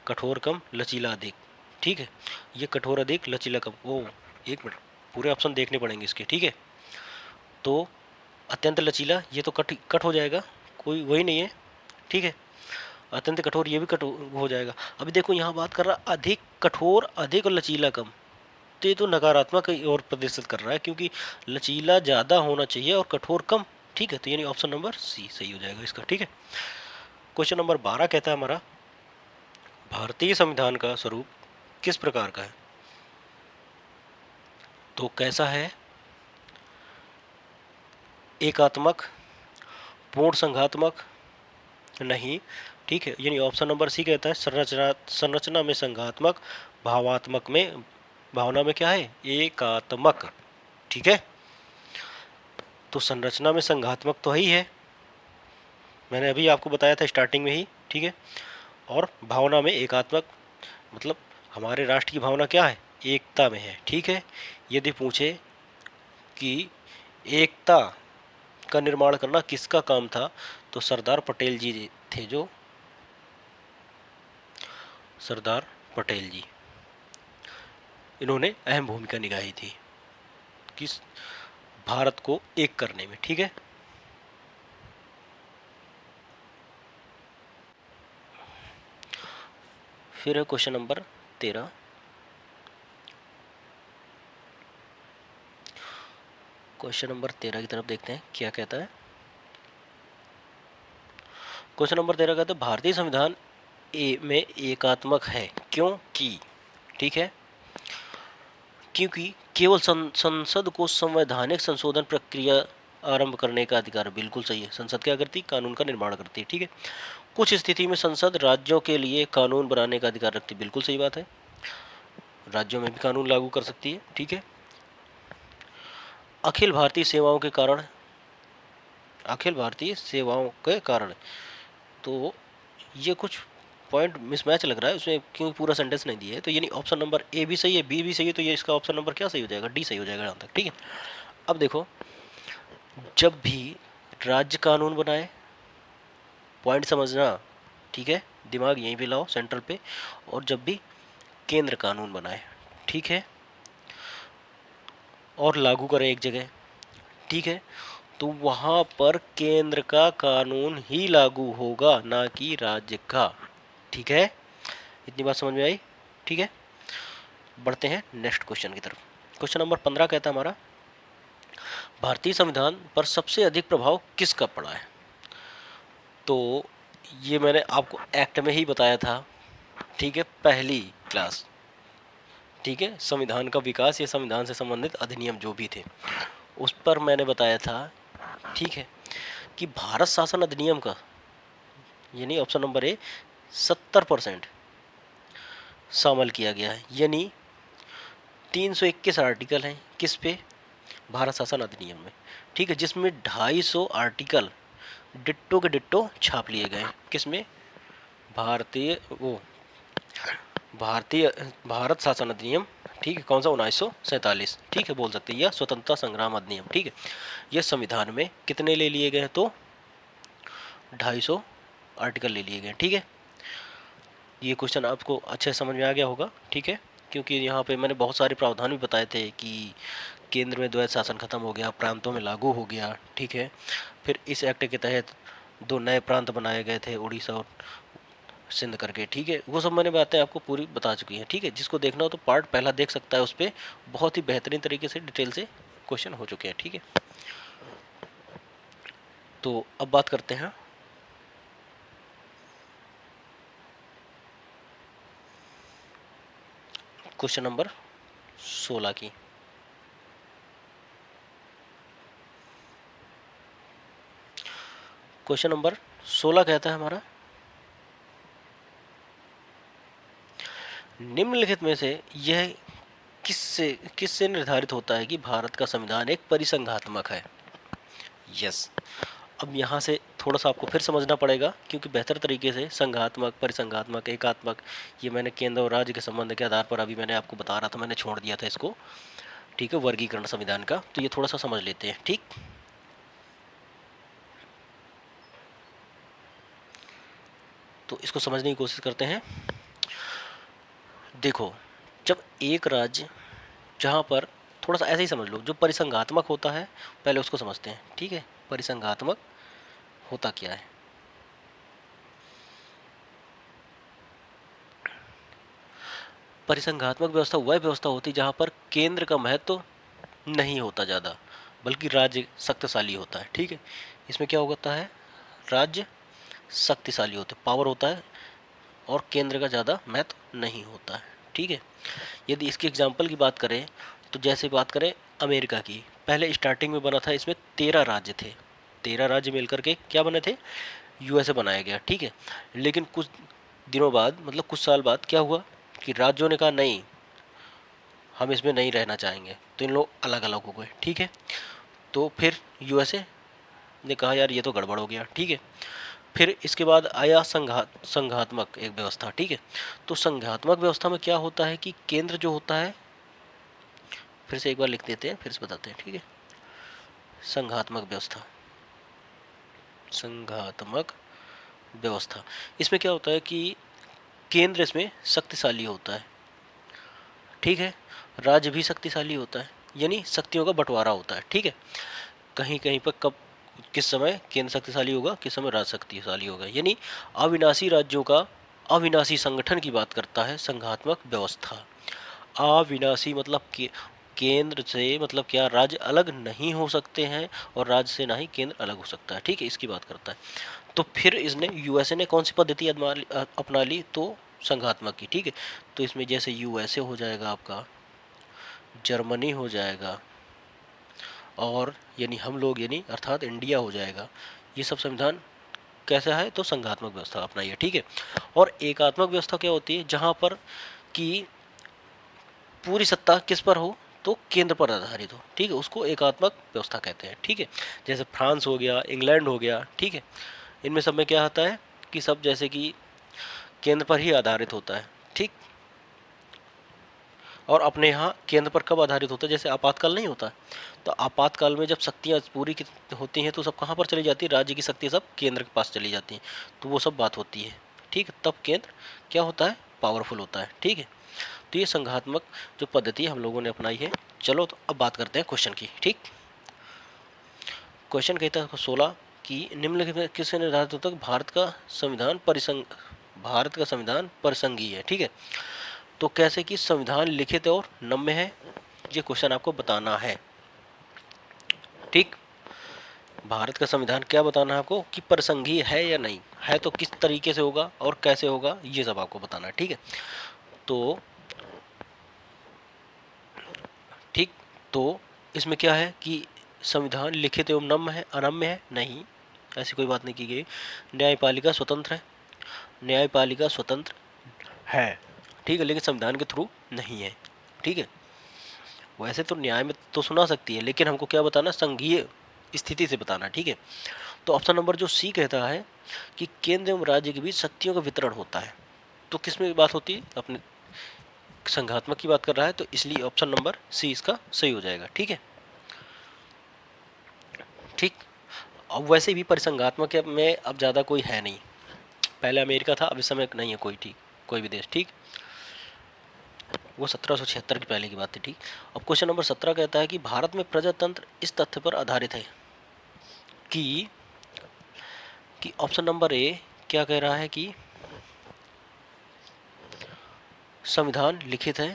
कठोर कम लचीला अधिक, ठीक है। ये कठोर अधिक लचीला कम, ओ एक मिनट, पूरे ऑप्शन देखने पड़ेंगे इसके, ठीक है। तो अत्यंत लचीला ये तो कट हो जाएगा, कोई वही नहीं है, ठीक है। अत्यंत कठोर ये भी कट हो जाएगा। अभी देखो यहाँ बात कर रहा अधिक कठोर अधिक और लचीला कम, तो ये तो नकारात्मक और प्रदर्शित कर रहा है, क्योंकि लचीला ज़्यादा होना चाहिए और कठोर कम, ठीक है। तो यानी ऑप्शन नंबर सी सही हो जाएगा इसका, ठीक है। क्वेश्चन नंबर 12 कहता है हमारा, भारतीय संविधान का स्वरूप किस प्रकार का है? तो कैसा है? एकात्मक, पूर्ण संघात्मक, नहीं, ठीक है। यानी ऑप्शन नंबर सी कहता है संरचना में संघात्मक, भावात्मक में भावना में क्या है, एकात्मक, ठीक है। तो संरचना में संघात्मक तो ही है, मैंने अभी आपको बताया था स्टार्टिंग में ही, ठीक है। और भावना में एकात्मक, मतलब हमारे राष्ट्र की भावना क्या है, एकता में है, ठीक है। यदि पूछे कि एकता का निर्माण करना किसका काम था, तो सरदार पटेल जी थे, जो सरदार पटेल जी, इन्होंने अहम भूमिका निभाई थी किस भारत को एक करने में, ठीक है। फिर है क्वेश्चन नंबर 13। क्वेश्चन नंबर 13 की तरफ देखते हैं क्या कहता है। क्वेश्चन नंबर 13 कहता है भारतीय संविधान ए में एकात्मक है क्योंकि, ठीक है, क्योंकि केवल संसद को संवैधानिक संशोधन प्रक्रिया आरंभ करने का अधिकार, बिल्कुल सही है। संसद क्या करती, कानून का निर्माण करती है, ठीक है। कुछ स्थिति में संसद राज्यों के लिए कानून बनाने का अधिकार रखती है, बिल्कुल सही बात है, राज्यों में भी कानून लागू कर सकती है, ठीक है। अखिल भारतीय सेवाओं के कारण, अखिल भारतीय सेवाओं के कारण, तो ये कुछ पॉइंट मिसमैच लग रहा है उसमें, क्योंकि पूरा सेंटेंस नहीं दिया है। तो यानी ऑप्शन नंबर ए भी सही है, बी भी सही है, तो ये इसका ऑप्शन नंबर क्या सही हो जाएगा, डी सही हो जाएगा यहाँ तक, ठीक है। अब देखो, जब भी राज्य कानून बनाए, पॉइंट समझना, ठीक है, दिमाग यहीं पे लाओ सेंट्रल पे, और जब भी केंद्र कानून बनाए, ठीक है, और लागू करें एक जगह, ठीक है, तो वहां पर केंद्र का कानून ही लागू होगा, ना कि राज्य का, ठीक है। इतनी बात समझ में आई, ठीक है। बढ़ते हैं नेक्स्ट क्वेश्चन की तरफ। क्वेश्चन नंबर 15 कहता है हमारा, भारतीय संविधान पर सबसे अधिक प्रभाव किसका पड़ा है? तो ये मैंने आपको एक्ट में ही बताया था, ठीक है, पहली क्लास, ठीक है। संविधान का विकास या संविधान से संबंधित अधिनियम जो भी थे, उस पर मैंने बताया था, ठीक है, कि भारत शासन अधिनियम का, यानी ऑप्शन नंबर ए, 70% शामिल किया गया है, यानी 321 आर्टिकल हैं किस पे, भारत शासन अधिनियम में, ठीक है, जिसमें 250 आर्टिकल डिट्टो के डिट्टो छाप लिए गए, किसमें, भारतीय वो भारतीय भारत शासन अधिनियम, ठीक है, कौन सा, 1947, ठीक है, बोल सकते हैं, या स्वतंत्रता संग्राम अधिनियम, ठीक है। यह संविधान में कितने ले लिए गए, तो 250 आर्टिकल ले लिए गए, ठीक है। ये क्वेश्चन आपको अच्छे समझ में आ गया होगा, ठीक है, क्योंकि यहाँ पे मैंने बहुत सारे प्रावधान भी बताए थे कि केंद्र में द्वैध शासन खत्म हो गया, प्रांतों में लागू हो गया, ठीक है। फिर इस एक्ट के तहत 2 नए प्रांत बनाए गए थे, उड़ीसा और सिंध करके, ठीक है। वो सब मैंने बातें आपको पूरी बता चुकी हैं, ठीक है। जिसको देखना हो तो पार्ट पहला देख सकता है, उस पर बहुत ही बेहतरीन तरीके से डिटेल से क्वेश्चन हो चुके हैं, ठीक है। तो अब बात करते हैं क्वेश्चन नंबर 16 की। क्वेश्चन नंबर 16 कहता है हमारा, निम्नलिखित में से यह किससे किससे निर्धारित होता है कि भारत का संविधान एक परिसंघात्मक है। यस, अब यहाँ से थोड़ा सा आपको फिर समझना पड़ेगा, क्योंकि बेहतर तरीके से संघात्मक, परिसंघात्मक, एकात्मक, ये मैंने केंद्र और राज्य के संबंध के आधार पर अभी मैंने आपको बता रहा था, मैंने छोड़ दिया था इसको, ठीक है, वर्गीकरण संविधान का। तो ये थोड़ा सा समझ लेते हैं, ठीक। तो इसको समझने की कोशिश करते हैं। देखो, जब एक राज्य, जहाँ पर थोड़ा सा ऐसे ही समझ लो, जो परिसंघात्मक होता है पहले उसको समझते हैं, ठीक है। परिसंघात्मक होता क्या है? परिसंघात्मक व्यवस्था वह व्यवस्था होती है जहाँ पर केंद्र का महत्व नहीं होता ज़्यादा, बल्कि राज्य शक्तिशाली होता है, ठीक है। इसमें क्या होता है, राज्य शक्तिशाली होते, पावर होता है, और केंद्र का ज़्यादा महत्व नहीं होता है, ठीक है। यदि इसकी एग्जाम्पल की बात करें तो जैसे बात करें अमेरिका की, पहले स्टार्टिंग में बना था, इसमें 13 राज्य थे, 13 राज्य मिलकर के क्या बने थे, यूएसए बनाया गया, ठीक है। लेकिन कुछ दिनों बाद, मतलब कुछ साल बाद क्या हुआ कि राज्यों ने कहा नहीं, हम इसमें नहीं रहना चाहेंगे, तो इन लोग अलग अलग हो गए, ठीक है। तो फिर यूएसए ने कहा यार ये तो गड़बड़ हो गया, ठीक है। फिर इसके बाद आया संघात्मक एक व्यवस्था, ठीक है। तो संघात्मक व्यवस्था में क्या होता है कि केंद्र जो होता है, फिर से एक बार लिख देते हैं, फिर से बताते हैं, ठीक है। संघात्मक व्यवस्था, संघात्मक व्यवस्था, इसमें क्या होता है कि केंद्र इसमें शक्तिशाली होता है, ठीक है। राज्य भी शक्तिशाली होता है, यानी शक्तियों का बंटवारा होता है, ठीक है। कहीं कहीं पर कब, किस समय केंद्र शक्तिशाली होगा, किस समय राज्य शक्तिशाली होगा, यानी अविनाशी राज्यों का अविनाशी संगठन की बात करता है संघात्मक व्यवस्था। अविनाशी मतलब केंद्र से मतलब क्या, राज्य अलग नहीं हो सकते हैं, और राज्य से ना ही केंद्र अलग हो सकता है, ठीक है, इसकी बात करता है। तो फिर इसने, यूएसए ने कौन सी पद्धति अपना ली, तो संघात्मक की, ठीक है। तो इसमें जैसे यूएसए हो जाएगा आपका, जर्मनी हो जाएगा, और यानी हम लोग, यानी अर्थात इंडिया हो जाएगा, ये सब संविधान कैसा है, तो संघात्मक व्यवस्था अपनाइए, ठीक है। और एकात्मक व्यवस्था क्या होती है, जहां पर कि पूरी सत्ता किस पर हो, तो केंद्र पर आधारित हो, ठीक है, उसको एकात्मक व्यवस्था कहते हैं, ठीक है। जैसे फ्रांस हो गया, इंग्लैंड हो गया, ठीक है, इनमें सब में क्या होता है कि सब जैसे कि केंद्र पर ही आधारित होता है, ठीक। और अपने यहाँ केंद्र पर कब आधारित होता है, जैसे आपातकाल नहीं होता, तो आपातकाल में जब शक्तियाँ पूरी होती हैं तो सब कहाँ पर चली जाती है, राज्य की शक्ति सब केंद्र के पास चली जाती हैं, तो वो सब बात होती है, ठीक है। तब केंद्र क्या होता है, पावरफुल होता है, ठीक है। तो ये संघात्मक जो पद्धति हम लोगों ने अपनाई है। चलो तो अब बात करते हैं क्वेश्चन की, ठीक। क्वेश्चन कहता है 16 कि निम्नलिखित में किससे निर्धारित होता है भारत का संविधान परिसंघीय है, ठीक है। तो कैसे कि संविधान लिखित और नम्य है, ये क्वेश्चन आपको बताना है, ठीक। भारत का संविधान क्या बताना है आपको कि परिसंघीय है या नहीं है, तो किस तरीके से होगा और कैसे होगा, ये सब आपको बताना है, ठीक है। तो ठीक, तो इसमें क्या है कि संविधान लिखित एवं नम्य है, अनम्य है नहीं, ऐसी कोई बात नहीं की गई। न्यायपालिका स्वतंत्र है, न्यायपालिका स्वतंत्र है, ठीक है, लेकिन संविधान के थ्रू नहीं है, ठीक है। वैसे तो न्याय में तो सुना सकती है, लेकिन हमको क्या बताना, संघीय स्थिति से बताना, ठीक है। तो ऑप्शन नंबर जो सी कहता है कि केंद्र एवं राज्य के बीच शक्तियों का वितरण होता है, तो किस में बात होती है, अपने संघात्मक की बात कर रहा है, तो इसलिए ऑप्शन नंबर सी इसका सही हो जाएगा, ठीक है, ठीक। अब वैसे भी परिसंघात्मक में अब ज़्यादा कोई है नहीं, पहले अमेरिका था, अब इस समय नहीं है कोई, ठीक, कोई भी देश, ठीक। वो 1776 की पहले की बात थी, ठीक। अब क्वेश्चन नंबर 17 कहता है कि भारत में प्रजातंत्र इस तथ्य पर आधारित है कि ऑप्शन नंबर ए क्या कह रहा है कि संविधान लिखित है,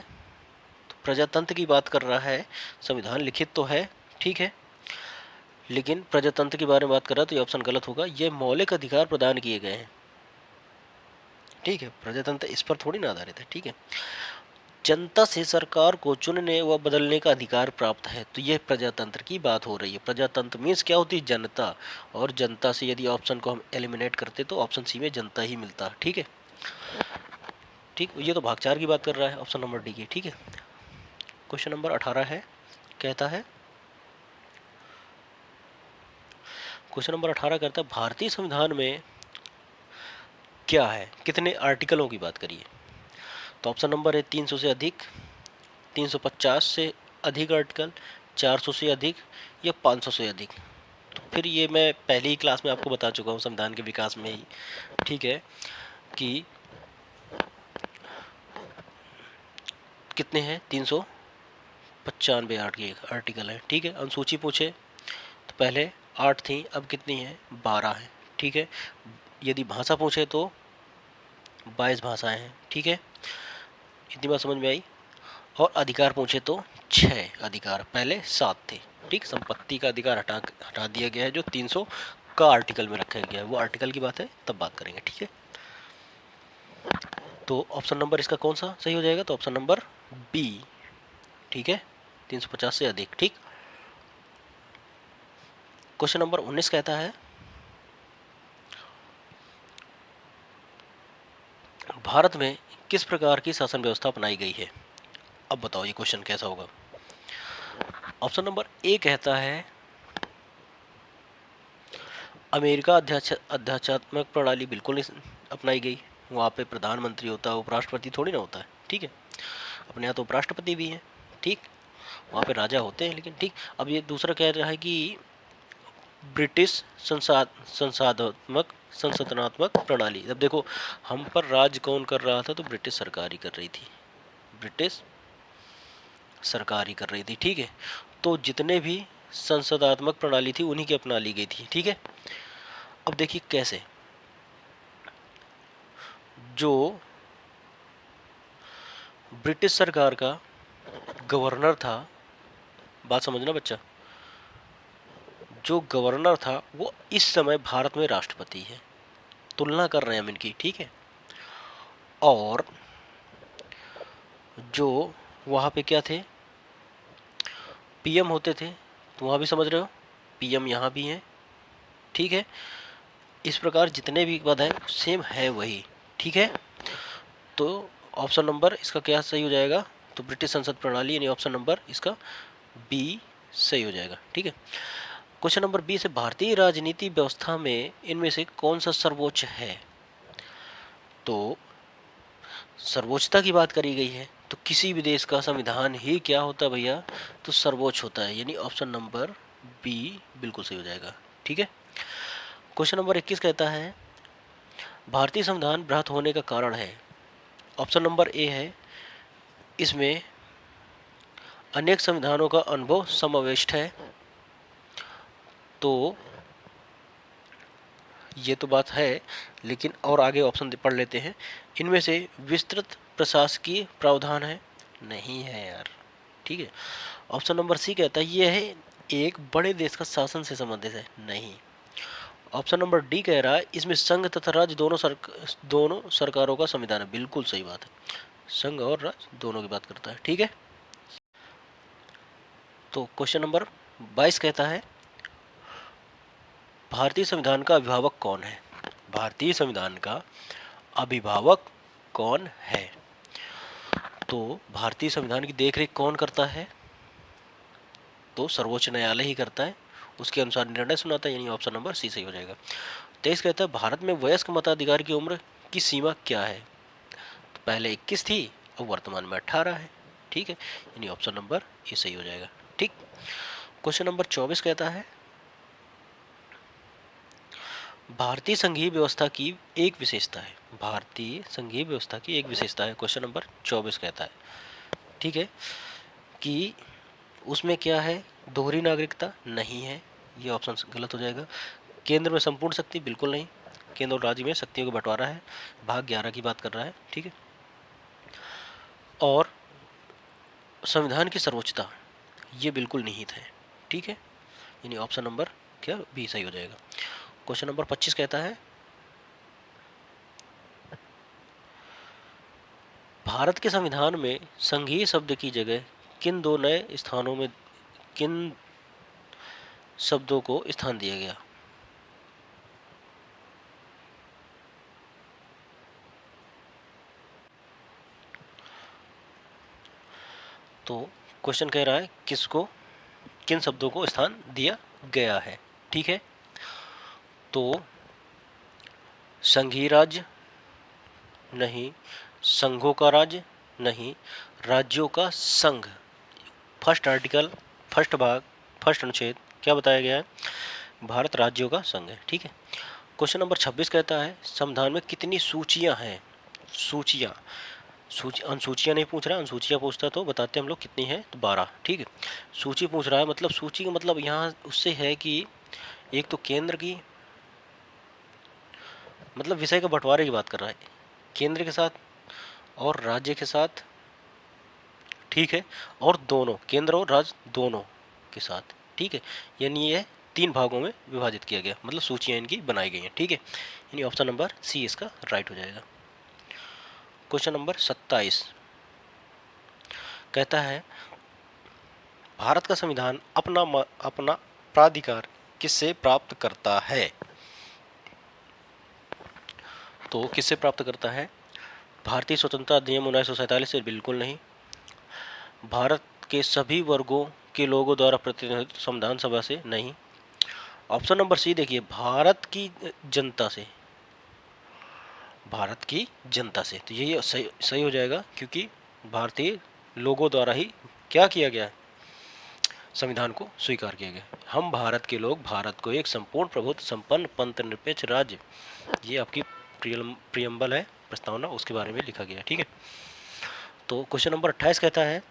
तो प्रजातंत्र की बात कर रहा है, संविधान लिखित तो है, ठीक है, लेकिन प्रजातंत्र के बारे में बात कर रहा है, तो ये ऑप्शन गलत होगा, ये मौलिक अधिकार प्रदान किए गए हैं, ठीक है, प्रजातंत्र इस पर थोड़ी ना आधारित है, ठीक है। जनता से सरकार को चुनने व बदलने का अधिकार प्राप्त है। तो यह प्रजातंत्र की बात हो रही है। प्रजातंत्र मीन्स क्या होती है? जनता। और जनता से यदि ऑप्शन को हम एलिमिनेट करते तो ऑप्शन सी में जनता ही मिलता। ठीक है, ठीक। ये तो भाग 4 की बात कर रहा है, ऑप्शन नंबर डी की। ठीक है, क्वेश्चन नंबर 18 है, कहता है, क्वेश्चन नंबर 18 कहता है भारतीय संविधान में क्या है, कितने आर्टिकलों की बात करिए। तो ऑप्शन नंबर है 300 से अधिक, 350 से अधिक आर्टिकल, 400 से अधिक या 500 से अधिक। तो फिर ये मैं पहली ही क्लास में आपको बता चुका हूँ संविधान के विकास में ही, ठीक है, कि कितने हैं, 395 आर्टिकल है। ठीक है, अनुसूची पूछे तो पहले 8 थी, अब कितनी है, 12 है। ठीक है, यदि भाषा पूछे तो 22 भाषाएं हैं। ठीक है, इतनी बात समझ में आई। और अधिकार पूछे तो 6 अधिकार, पहले 7 थे। ठीक, संपत्ति का अधिकार हटा दिया गया है, जो 300 का आर्टिकल में रखा गया है, वो आर्टिकल की बात है, तब बात करेंगे। ठीक है, तो ऑप्शन नंबर इसका कौन सा सही हो जाएगा? तो ऑप्शन नंबर बी। ठीक है, 350 से अधिक। ठीक, क्वेश्चन नंबर 19 कहता है भारत में किस प्रकार की शासन व्यवस्था अपनाई गई है। अब बताओ ये क्वेश्चन कैसा होगा। ऑप्शन नंबर ए कहता है अमेरिका अध्यात्मक प्रणाली बिल्कुल नहीं अपनाई गई। वहाँ पे प्रधानमंत्री होता है, उपराष्ट्रपति थोड़ी ना होता है। ठीक है, अपने यहाँ तो उपराष्ट्रपति भी हैं। ठीक, वहाँ पे राजा होते हैं, लेकिन ठीक। अब ये दूसरा कह रहा है कि ब्रिटिश संसदनात्मक प्रणाली। अब देखो, हम पर राज कौन कर रहा था? तो ब्रिटिश सरकार ही कर रही थी, ब्रिटिश सरकार ही कर रही थी। ठीक है, तो जितने भी संसदात्मक प्रणाली थी उन्हीं की अपना ली गई थी। ठीक है, अब देखिए कैसे, जो ब्रिटिश सरकार का गवर्नर था, बात समझना बच्चा, जो गवर्नर था वो इस समय भारत में राष्ट्रपति है। तुलना कर रहे हैं हम इनकी। ठीक है, और जो वहाँ पे क्या थे, पीएम होते थे, तो वहाँ भी समझ रहे हो, पीएम यहाँ भी हैं। ठीक है, इस प्रकार जितने भी पद हैं सेम है वही। ठीक है, तो ऑप्शन नंबर इसका क्या सही हो जाएगा? तो ब्रिटिश संसद प्रणाली, यानी ऑप्शन नंबर इसका बी सही हो जाएगा। ठीक है, क्वेश्चन नंबर बी से भारतीय राजनीति व्यवस्था में इनमें से कौन सा सर्वोच्च है। तो सर्वोच्चता की बात करी गई है, तो किसी भी देश का संविधान ही क्या होता है भैया? तो सर्वोच्च होता है, यानी ऑप्शन नंबर बी बिल्कुल सही हो जाएगा। ठीक है, क्वेश्चन नंबर 21 कहता है भारतीय संविधान बृहत होने का कारण है। ऑप्शन नंबर ए है, इसमें अनेक संविधानों का अनुभव समाविष्ट है। तो ये तो बात है, लेकिन और आगे ऑप्शन पढ़ लेते हैं। इनमें से विस्तृत प्रशासकीय प्रावधान है, नहीं है यार। ठीक है, ऑप्शन नंबर सी कहता है यह है एक बड़े देश का शासन से संबंधित है, नहीं। ऑप्शन नंबर डी कह रहा है इसमें संघ तथा राज्य दोनों सरकारों का संविधान है, बिल्कुल सही बात है, संघ और राज्य दोनों की बात करता है। ठीक है, तो क्वेश्चन नंबर 22 कहता है भारतीय संविधान का अभिभावक कौन है। भारतीय संविधान का अभिभावक कौन है? तो भारतीय संविधान की देखरेख कौन करता है? तो सर्वोच्च न्यायालय ही करता है, उसके अनुसार निर्णय सुनाता है, यानी ऑप्शन नंबर सी सही हो जाएगा। 23 कहता है भारत में वयस्क मताधिकार की उम्र की सीमा क्या है। तो पहले 21 थी, अब वर्तमान में 18 है। ठीक है, यानी ऑप्शन नंबर ए सही हो जाएगा। ठीक, क्वेश्चन नंबर 24 कहता है भारतीय संघीय व्यवस्था की एक विशेषता है। भारतीय संघीय व्यवस्था की एक विशेषता है, क्वेश्चन नंबर 24 कहता है। ठीक है, कि उसमें क्या है, दोहरी नागरिकता नहीं है, ये ऑप्शन गलत हो जाएगा। केंद्र में संपूर्ण शक्ति, बिल्कुल नहीं, केंद्र और राज्य में शक्तियों का बंटवारा है, भाग 11 की बात कर रहा है। ठीक है, और संविधान की सर्वोच्चता, ये बिल्कुल निहित है। ठीक है, यानी ऑप्शन नंबर क्या बी सही हो जाएगा। क्वेश्चन नंबर 25 कहता है भारत के संविधान में संघीय शब्द की जगह किन दो नए स्थानों में किन शब्दों को स्थान दिया गया? तो क्वेश्चन कह रहा है किसको किन शब्दों को स्थान दिया गया है। ठीक है, तो संघीय राज्य नहीं, संघों का राज्य नहीं, राज्यों का संघ। फर्स्ट आर्टिकल, फर्स्ट भाग, फर्स्ट अनुच्छेद क्या बताया गया है? भारत राज्यों का संघ है। ठीक है, क्वेश्चन नंबर 26 कहता है संविधान में कितनी सूचियां हैं? सूचियां, अनुसूचियां नहीं पूछ रहा है, अनुसूचियां पूछता तो बताते हम लोग कितनी है, तो 12। ठीक है, सूची पूछ रहा है, मतलब सूची का मतलब यहाँ उससे है कि एक तो केंद्र की, मतलब विषय का बंटवारे की बात कर रहा है, केंद्र के साथ और राज्य के साथ। ठीक है, और दोनों केंद्र और राज्य दोनों के साथ। ठीक है, यानी ये 3 भागों में विभाजित किया गया, मतलब सूचियां इनकी बनाई गई हैं। ठीक है, यानी ऑप्शन नंबर सी इसका राइट हो जाएगा। क्वेश्चन नंबर 27 कहता है भारत का संविधान अपना प्राधिकार किससे प्राप्त करता है? तो किससे प्राप्त करता है? भारतीय स्वतंत्रता अधिनियम 1947 से बिल्कुल नहीं, भारत के सभी वर्गों के लोगों द्वारा प्रतिनिधित्व संविधान सभा से नहीं, ऑप्शन नंबर सी देखिए भारत की जनता से, भारत की जनता से। तो यही सही हो जाएगा, क्योंकि भारतीय लोगों द्वारा ही क्या किया गया है, संविधान को स्वीकार किया गया। हम भारत के लोग भारत को एक संपूर्ण प्रभुत्व संपन्न पंथ निरपेक्ष राज्य, ये आपकी प्रियम्बल है, प्रस्तावना, उसके बारे में लिखा गया। ठीक है, तो क्वेश्चन नंबर 28 कहता है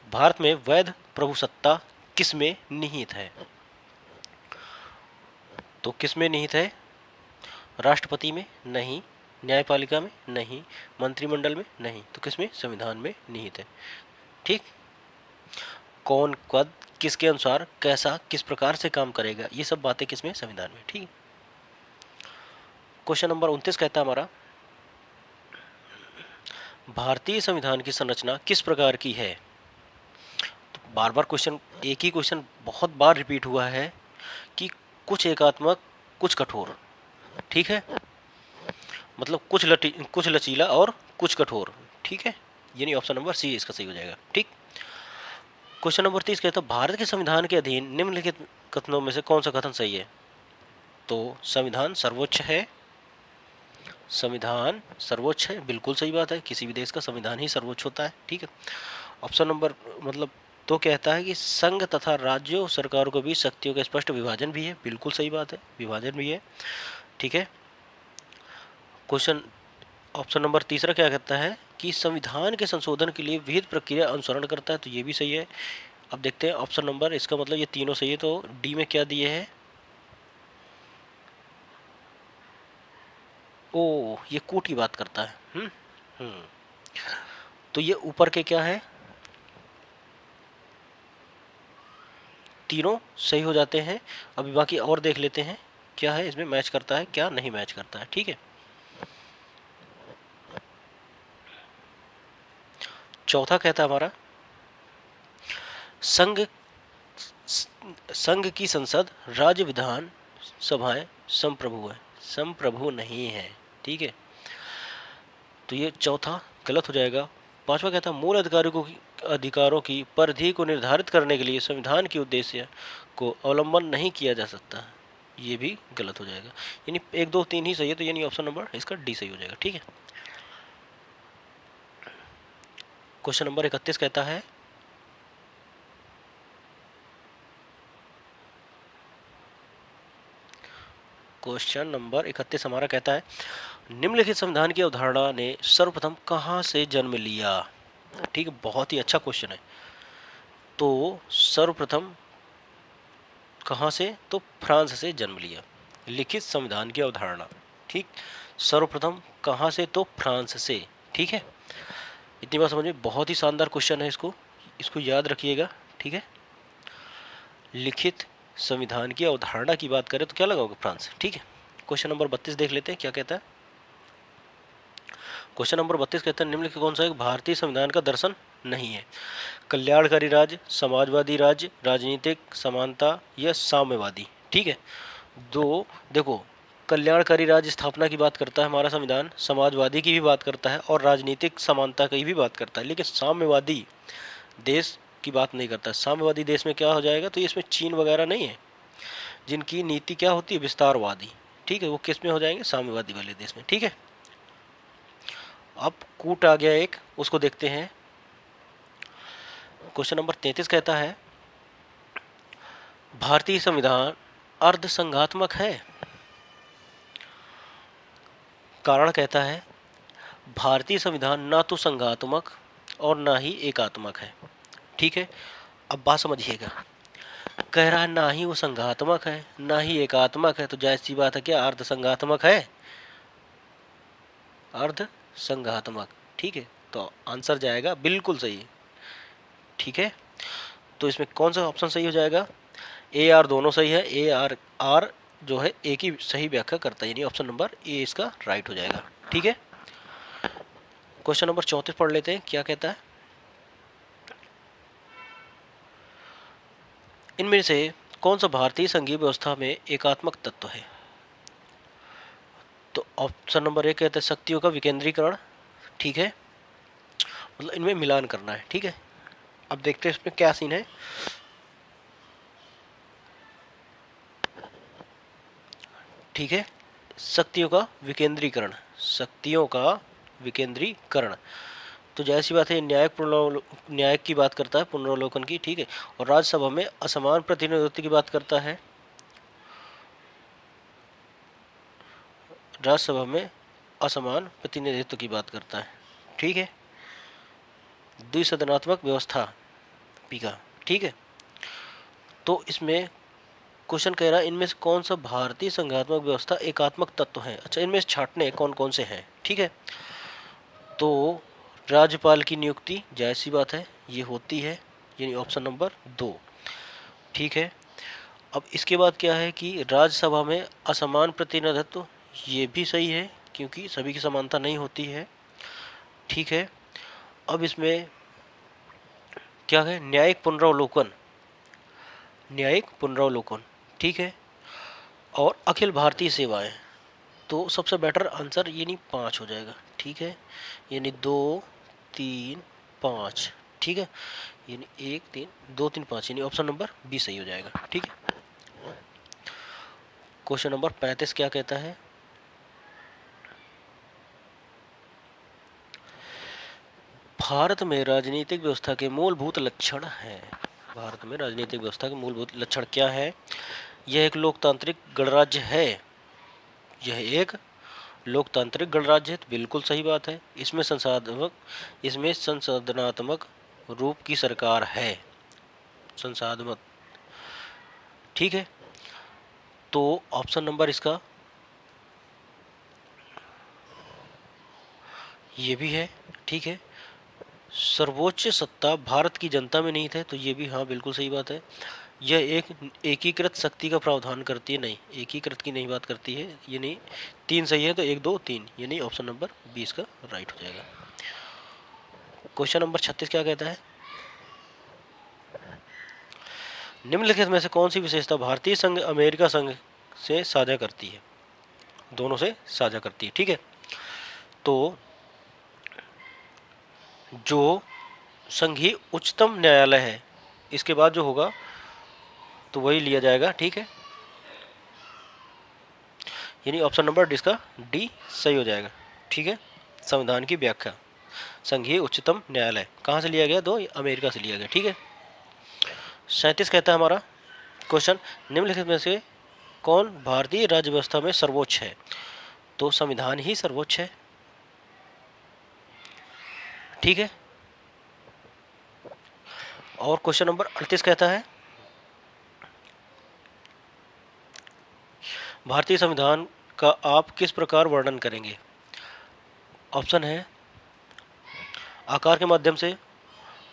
भारत में वैध प्रभुसत्ता किस में निहित है? तो किस में निहित है? राष्ट्रपति में नहीं, न्यायपालिका में नहीं, मंत्रिमंडल में नहीं, तो किस में? संविधान में निहित है। ठीक, कौन कद किसके अनुसार कैसा किस प्रकार से काम करेगा, ये सब बातें किसमें? संविधान में। ठीक, क्वेश्चन नंबर 29 कहता है हमारा भारतीय संविधान की संरचना किस प्रकार की है? तो बार बार क्वेश्चन, एक ही क्वेश्चन बहुत बार रिपीट हुआ है कि कुछ एकात्मक कुछ कठोर। ठीक है, मतलब कुछ लचीला और कुछ कठोर। ठीक है, यानी ऑप्शन नंबर सी इसका सही हो जाएगा। ठीक, क्वेश्चन नंबर 30 कहता है भारत के संविधान के अधीन निम्नलिखित कथनों में से कौन सा कथन सही है? तो संविधान सर्वोच्च है, संविधान सर्वोच्च है, बिल्कुल सही बात है, किसी भी देश का संविधान ही सर्वोच्च होता है। ठीक है, ऑप्शन नंबर मतलब तो कहता है कि संघ तथा राज्यों सरकारों के बीच शक्तियों का स्पष्ट विभाजन भी है, बिल्कुल सही बात है, विभाजन भी है। ठीक है, क्वेश्चन ऑप्शन नंबर तीसरा क्या कहता है कि संविधान के संशोधन के लिए विहित प्रक्रिया अनुसरण करता है, तो ये भी सही है। अब देखते हैं ऑप्शन नंबर, इसका मतलब ये तीनों सही है, तो डी में क्या दिए हैं? ओ, ये कोर्ट की बात करता है। हम्म, तो ये ऊपर के क्या है? तीनों सही हो जाते हैं। अभी बाकी और देख लेते हैं क्या है इसमें मैच करता है, क्या नहीं मैच करता है। ठीक है, चौथा कहता है हमारा संघ संघ की संसद राज्य विधान सभाएं संप्रभु है, संप्रभु नहीं है। ठीक है, तो ये चौथा गलत हो जाएगा। पांचवा कहता है मूल अधिकारों की परिधि को निर्धारित करने के लिए संविधान के उद्देश्य को अवलंबन नहीं किया जा सकता, ये भी गलत हो जाएगा। यानी 1 2 3 ही सही है, तो यानी ऑप्शन नंबर इसका डी सही हो जाएगा। ठीक है, क्वेश्चन नंबर 31 कहता है क्वेश्चन नंबर 31 हमारा कहता है निम्नलिखित संविधान की अवधारणा ने सर्वप्रथम कहां से जन्म लिया? ठीक है, बहुत ही अच्छा क्वेश्चन है। तो सर्वप्रथम कहां से? तो फ्रांस से जन्म लिया लिखित संविधान की अवधारणा। ठीक, सर्वप्रथम कहां से? तो फ्रांस से। ठीक है, इतनी बात समझ में, बहुत ही शानदार क्वेश्चन है, इसको इसको याद रखिएगा। ठीक है, लिखित संविधान की अवधारणा की बात करें तो क्या लगाओगे? फ्रांस। ठीक है, क्वेश्चन नंबर 32 देख लेते हैं क्या कहता है। क्वेश्चन नंबर 32 कहते हैं निम्नलिखित कौन सा एक भारतीय संविधान का दर्शन नहीं है? कल्याणकारी राज्य, समाजवादी राज्य, राजनीतिक समानता या साम्यवादी। ठीक है, दो देखो, कल्याणकारी राज्य स्थापना की बात करता है हमारा संविधान, समाजवादी की भी बात करता है और राजनीतिक समानता की भी बात करता है, लेकिन साम्यवादी देश की बात नहीं करता। साम्यवादी देश में क्या हो जाएगा, तो इसमें चीन वगैरह नहीं है जिनकी नीति क्या होती है, विस्तारवादी। ठीक है, वो किस में हो जाएंगे, साम्यवादी वाले देश में। ठीक है, अब कूट आ गया एक, उसको देखते हैं। क्वेश्चन नंबर 33 कहता है भारतीय संविधान अर्धसंघात्मक है? कारण कहता है भारतीय संविधान ना तो संघात्मक और ना ही एकात्मक है। ठीक है, अब बात समझिएगा, कह रहा है ना ही वो संघात्मक है ना ही एकात्मक है, तो जायज सी बात है क्या अर्धसंघात्मक है, अर्धसंघात्मक। ठीक है, तो आंसर जाएगा बिल्कुल सही। ठीक है, तो इसमें कौन सा ऑप्शन सही हो जाएगा, ए आर दोनों सही है, ए आर आर जो है एक ही सही व्याख्या करता है, यानी ऑप्शन नंबर ए इसका राइट हो जाएगा। ठीक है, क्वेश्चन नंबर 34 पढ़ लेते हैं, क्या कहता है, इनमें से कौन सा भारतीय संघीय व्यवस्था में एकात्मक तत्व है? तो ऑप्शन नंबर ए कहता है शक्तियों का विकेंद्रीकरण। ठीक है, मतलब इनमें मिलान करना है। ठीक है, अब देखते हैं इसमें क्या सीन है। ठीक है, शक्तियों का विकेंद्रीकरण, शक्तियों का विकेंद्रीकरण, तो जैसी बात है न्याय की बात करता है, पुनरावलोकन की। ठीक है, और राज्यसभा में असमान प्रतिनिधित्व की बात करता है, राज्यसभा में असमान प्रतिनिधित्व की बात करता है। ठीक है, द्विसदनात्मक व्यवस्था पीका। ठीक है, तो इसमें क्वेश्चन कह रहा है इनमें से कौन सा भारतीय संघात्मक व्यवस्था एकात्मक तत्व है। अच्छा, इनमें से छांटने कौन कौन से हैं। ठीक है, तो राज्यपाल की नियुक्ति जायज़ सी बात है ये होती है, यानी ऑप्शन नंबर 2। ठीक है, अब इसके बाद क्या है कि राज्यसभा में असमान प्रतिनिधित्व, ये भी सही है क्योंकि सभी की समानता नहीं होती है। ठीक है, अब इसमें क्या है, न्यायिक पुनरावलोकन, न्यायिक पुनरावलोकन। ठीक है, और अखिल भारतीय सेवाएं, तो सबसे बेटर आंसर यानी 5 हो जाएगा। ठीक है, यानी 2 3 5। ठीक है, यानी 1 3 2 3 5, यानी ऑप्शन नंबर बी सही हो जाएगा। ठीक है, क्वेश्चन नंबर 35 क्या कहता है, भारत में राजनीतिक व्यवस्था के मूलभूत लक्षण हैं। भारत में राजनीतिक व्यवस्था के मूलभूत लक्षण क्या है? यह एक लोकतांत्रिक गणराज्य है, यह एक लोकतांत्रिक गणराज्य है, तो बिल्कुल सही बात है। इसमें संसाधनात्मक रूप की सरकार है, संसाधनात्मक। ठीक है, तो ऑप्शन नंबर इसका ये भी है। ठीक है, सर्वोच्च सत्ता भारत की जनता में नहीं थे, तो ये भी हाँ बिल्कुल सही बात है। यह एक एकीकृत शक्ति का प्रावधान करती है, नहीं एकीकृत की नहीं बात करती है, यानी 3 सही है, तो 1 2 3, यानी ऑप्शन नंबर 20 का राइट हो जाएगा। क्वेश्चन नंबर 36 क्या कहता है, निम्नलिखित में से कौन सी विशेषता भारतीय संघ अमेरिका संघ से साझा करती है? दोनों से साझा करती है। ठीक है, तो जो संघीय उच्चतम न्यायालय है, इसके बाद जो होगा तो वही लिया जाएगा। ठीक है, यानी ऑप्शन नंबर इसका डी सही हो जाएगा। ठीक है, संविधान की व्याख्या, संघीय उच्चतम न्यायालय कहाँ से लिया गया, दो अमेरिका से लिया गया। ठीक है, 37 कहता है हमारा क्वेश्चन, निम्नलिखित में से कौन भारतीय राज्य व्यवस्था में सर्वोच्च है? तो संविधान ही सर्वोच्च है। ठीक है, और क्वेश्चन नंबर 38 कहता है भारतीय संविधान का आप किस प्रकार वर्णन करेंगे? ऑप्शन है आकार के माध्यम से,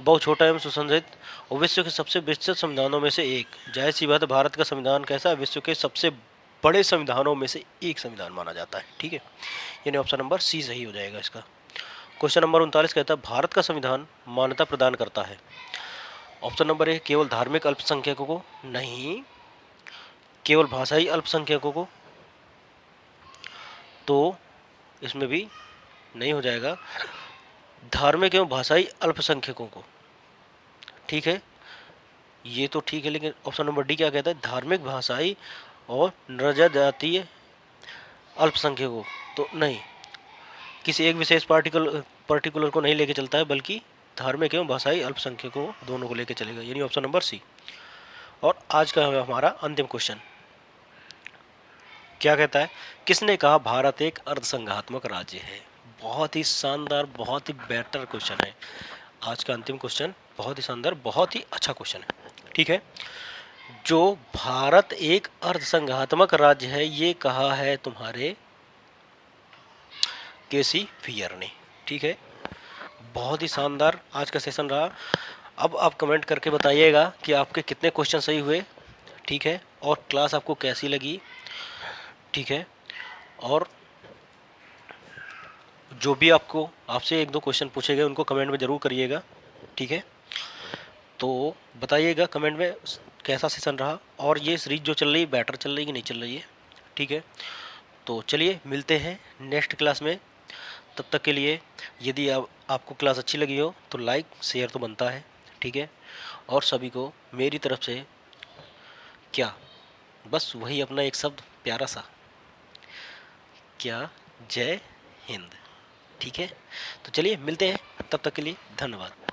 बहुत छोटा एवं सुसंगठित और विश्व के सबसे विस्तृत संविधानों में से एक। जाहिर सी बात है भारत का संविधान कैसा है, विश्व के सबसे बड़े संविधानों में से एक संविधान माना जाता है। ठीक है, यानी ऑप्शन नंबर सी सही हो जाएगा इसका। क्वेश्चन नंबर 39 कहता है भारत का संविधान मान्यता प्रदान करता है। ऑप्शन नंबर ए केवल धार्मिक अल्पसंख्यकों को, नहीं। केवल भाषाई अल्पसंख्यकों को, तो इसमें भी नहीं हो जाएगा। धार्मिक एवं भाषाई अल्पसंख्यकों को, ठीक है, ये तो ठीक है, लेकिन ऑप्शन नंबर डी क्या कहता है, धार्मिक भाषाई और जनजातीय अल्पसंख्यकों, तो नहीं, किसी एक विशेष पर्टिकुलर को नहीं लेके चलता है, बल्कि धार्मिक एवं भाषाई अल्पसंख्यकों दोनों को लेके चलेगा, यानी ऑप्शन नंबर सी। और आज का हमारा अंतिम क्वेश्चन क्या कहता है, किसने कहा भारत एक अर्धसंघात्मक राज्य है। बहुत ही शानदार, बहुत ही बेटर क्वेश्चन है आज का अंतिम क्वेश्चन, बहुत ही शानदार, बहुत ही अच्छा क्वेश्चन है, ठीक है। जो भारत एक अर्धसंघात्मक राज्य है, ये कहा है तुम्हारे केसी फियर ने, ठीक है। बहुत ही शानदार आज का सेशन रहा। अब आप कमेंट करके बताइएगा कि आपके कितने क्वेश्चन सही हुए, ठीक है, और क्लास आपको कैसी लगी, ठीक है। और जो भी आपसे एक दो क्वेश्चन पूछे गए उनको कमेंट में ज़रूर करिएगा, ठीक है। तो बताइएगा कमेंट में कैसा सेशन रहा, और ये सीरीज जो चल रही है बेटर चल रही है कि नहीं चल रही है, ठीक है। तो चलिए मिलते हैं नेक्स्ट क्लास में, तब तक के लिए यदि आपको क्लास अच्छी लगी हो तो लाइक शेयर तो बनता है, ठीक है। और सभी को मेरी तरफ से क्या, बस वही अपना एक शब्द प्यारा सा, क्या, जय हिंद, ठीक है। तो चलिए मिलते हैं, तब तक के लिए धन्यवाद।